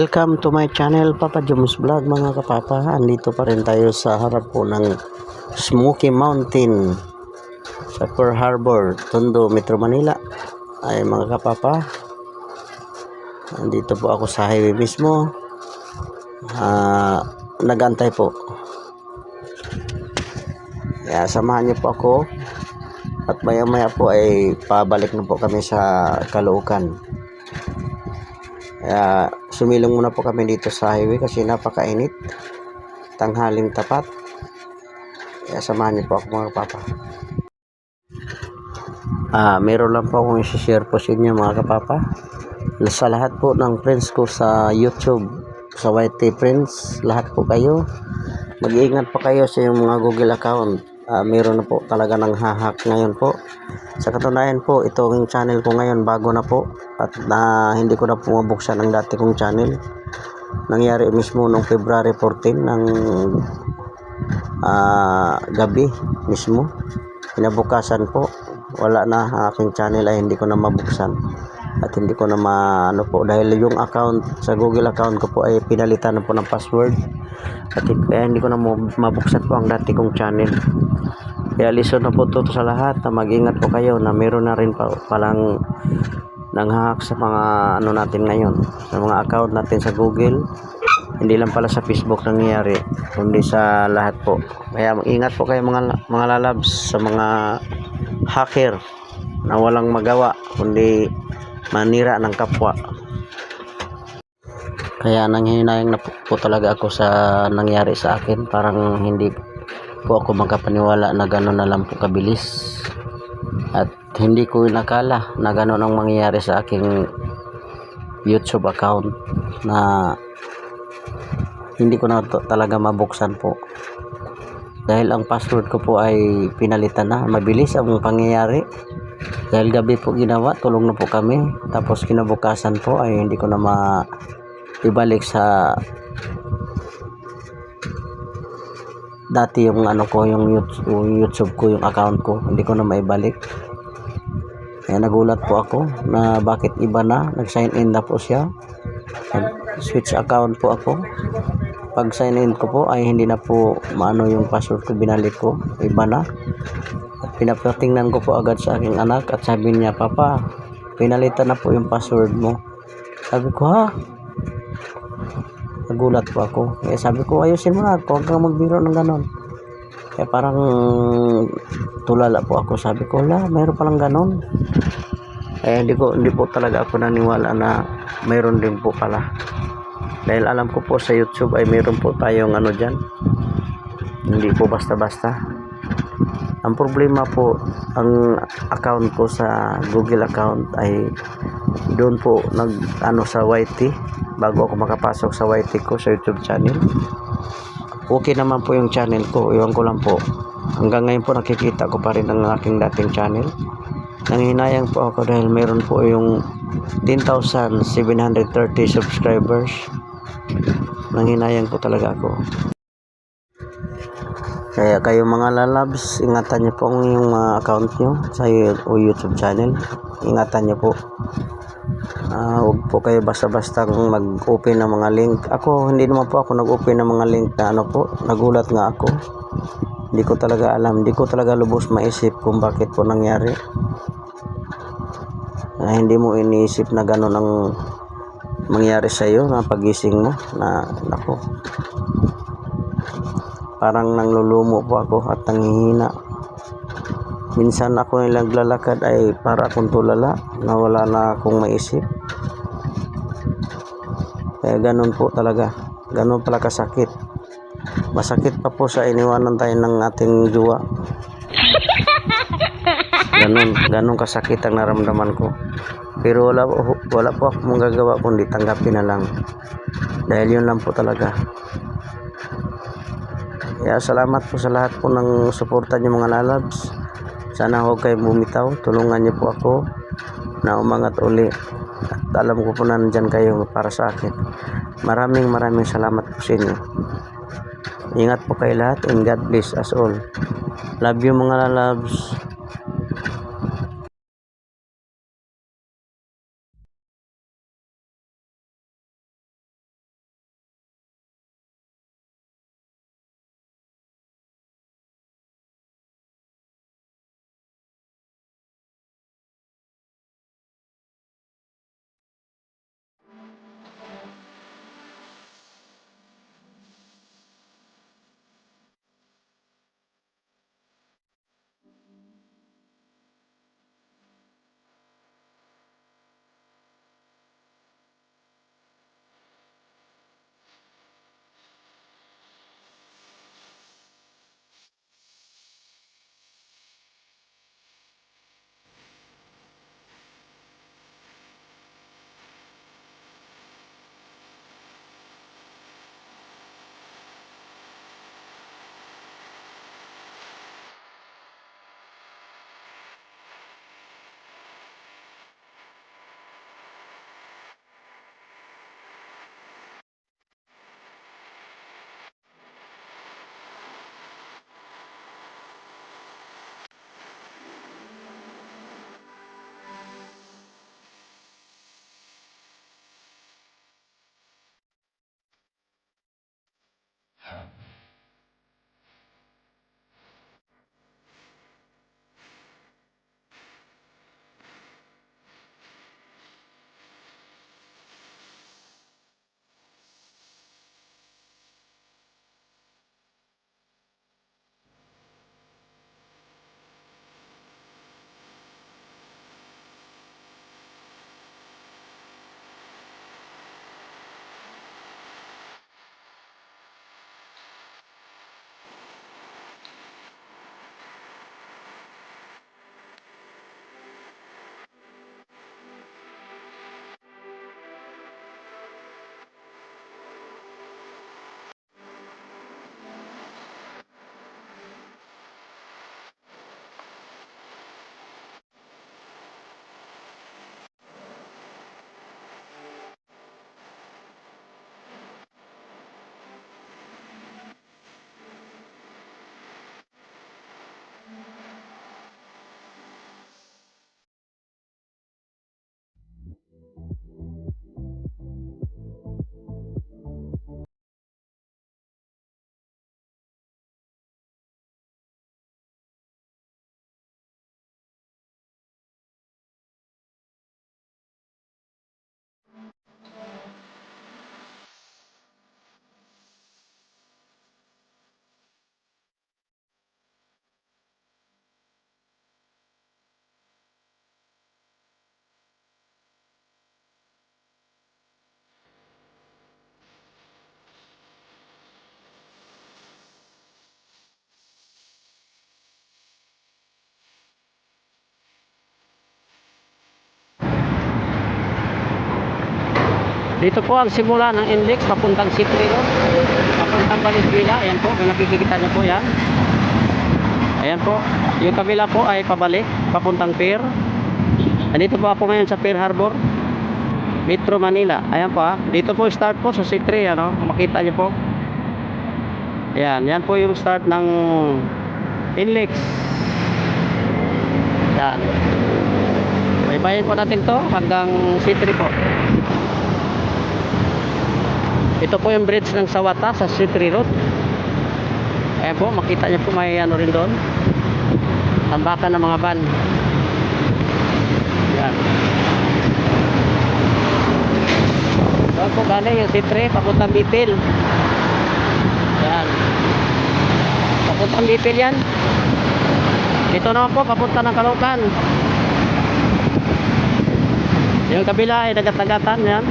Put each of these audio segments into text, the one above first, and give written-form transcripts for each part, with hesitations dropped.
Welcome to my channel, Papa Joms Vlog mga kapapa. Andito pa rin tayo sa harap po ng Smoky Mountain sa Pearl Harbor, Tondo, Metro Manila. Ay mga kapapa, andito po ako sa highway mismo. Nagantay po. Kaya samahan niyo po ako. At maya maya po ay pabalik na po kami sa Caloocan. Kaya sumilong muna po kami dito sa highway kasi napakainit, tanghaling tapat. Kaya samahan niyo po ako mga kapapa. Meron lang po akong i-share po sa inyo mga kapapa. Sa lahat po ng friends ko sa YouTube, sa YT Friends, lahat po kayo, mag-iingat po kayo sa yung mga Google account. Meron na po talaga ng hahack ngayon po. Sa katunayan po, itong channel ko ngayon bago na po at hindi ko na po mabuksan ang dati kong channel. Nangyari mismo noong February 14 ng gabi mismo. Pinabukasan po, wala na aking channel ay hindi ko na mabuksan at hindi ko na ano po dahil yung account sa Google account ko po ay pinalitan na po ng password at kaya hindi ko na mabuksan po ang dati kong channel. Kaya listen na po to sa lahat na mag-ingat po kayo na meron na rin palang nanghahack sa mga ano natin ngayon, sa mga account natin sa Google. Hindi lang pala sa Facebook nangyayari, kundi sa lahat po. Kaya mag-ingat po kayo mga lalabs sa mga hacker na walang magawa kundi manira ng kapwa. Kaya nanghihinayang na po talaga ako sa nangyari sa akin. Parang hindi po ako makapaniwala na gano'n na lang po kabilis at hindi ko inakala na gano'n ang mangyayari sa aking YouTube account na hindi ko na talaga mabuksan po dahil ang password ko po ay pinalitan na. Mabilis ang pangyayari dahil gabi po ginawa, tulong na po kami, tapos kinabukasan po ay hindi ko na ibalik sa dati yung ano ko, yung YouTube ko, yung account ko, hindi ko na maibalik. Kaya nagulat po ako na bakit iba na, nag-sign in na po siya, nag-switch account po ako. Pag sign in ko po ay hindi na po maano yung password ko, binalik ko, iba na. At pinapatingnan ko po agad sa aking anak at sabi niya, "Papa, pinalitan na po yung password mo." Sabi ko, "Ha?" Nagulat po ako. Kaya sabi ko, ayusin mo na, huwag kang magbiro ng ganon. Kaya parang tulala po ako. Sabi ko, wala, mayroon palang ganon. Kaya hindi po talaga ako naniwala na mayroon din po pala. Dahil alam ko po sa YouTube ay mayroon po tayong ano dyan. Hindi po basta-basta. Ang problema po, ang account ko sa Google account ay doon po sa YT. Bago ako makapasok sa YT ko, sa YouTube channel, okay naman po yung channel ko. Iwan ko lang po, hanggang ngayon po nakikita ko pa rin ang aking dating channel. Nanghinayang po ako dahil meron po yung 10,730 subscribers. Nanghinayang po talaga ako. Kaya kayo mga lalabs, ingatan nyo po yung account nyo sa YouTube channel. Ingatan nyo po. Huwag po kayo basta-basta mag-open ng mga link. Ako, hindi naman po ako nag-open ng mga link na ano po. Nagulat nga ako. Hindi ko talaga alam. Hindi ko talaga lubos maisip kung bakit po nangyari. Hindi mo iniisip na gano'n ang mangyari sa iyo na pagising mo. Nako. Parang nanglulumo po ako at nanghihina. Minsan ako naglalakad ay para akong tulala na wala na akong maisip. Kaya ganun po talaga. Ganun pala kasakit. Masakit pa po sa iniwanan tayo ng ating jowa. Ganun kasakit ang naramdaman ko. Pero wala po akong magagawa kundi tanggapin na lang. Dahil yun lang po talaga. Kaya salamat po sa lahat po ng suporta niyo mga lalabs. Sana huwag kayo bumitaw. Tulungan niyo po ako na umangat uli. At alam ko po na nandyan kayo para sa akin. Maraming salamat po sa inyo. Ingat po kayo lahat and God bless us all. Love you mga lalabs. Dito po ang simula ng NLEX papuntang C3 Road, papuntang Valenzuela. Ayan po, kung nakikita nyo po yan. Ayan po, yung kabila po ay pabalik, papuntang pier. Andito po ako ngayon sa Pier Harbor, Metro Manila. Ayan po dito po start po sa C3, ano, makita nyo po. Ayan, yan po yung start ng NLEX. Yan. Baybayin po natin to hanggang C3 po. Ito po yung bridge ng Sawata sa C3 Road. Ayan po, makita niyo po may ano rin doon, tambakan ng mga van. Yan. Doon po galing yung C3 papuntang Bipil. Yan. Papuntang Bipil yan. Dito naman po papunta ng Caloocan. Yung kabila ay dagat-dagatan yan.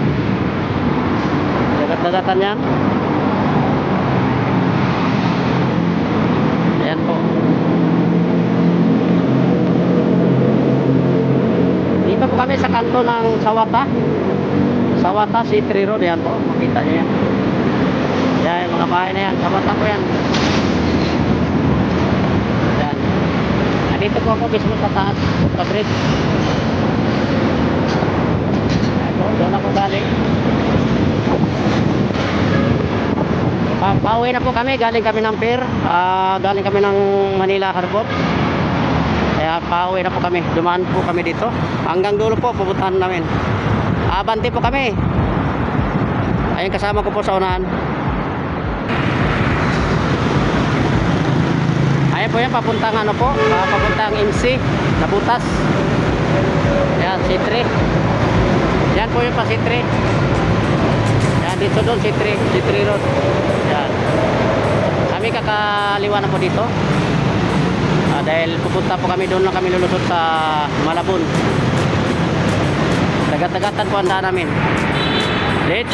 Dagat-dagatan yan. Ayan po. Dito po kami sa kanto ng Sawata. Sawata C3 Road. Ayan po, makita nyo yan. Ayan, yung mga bahay na yan. Sawata po yan. Ayan. Dito po ako mismo sa taas, sa bridge. Ayan po, doon ako galing. Pauwi na po kami, galing kami ng pier, galing kami ng Manila Harbor. Kaya pauwi na po kami, dumaan po kami dito. Hanggang dulo po, pupuntahan namin. Abante po kami. Ayun, kasama ko po sa unahan. Ayan po yan, papuntang ano po, papuntang MC, Nabutas. Ayan, C3. Yan po yung pa C3. Yan, dito doon C3 Road. Yan. Kami kakaliwa na po dito. Dahil pupunta po kami, doon lang kami lulusot sa Malabon. Dagat-dagatan po ang daan namin. Let's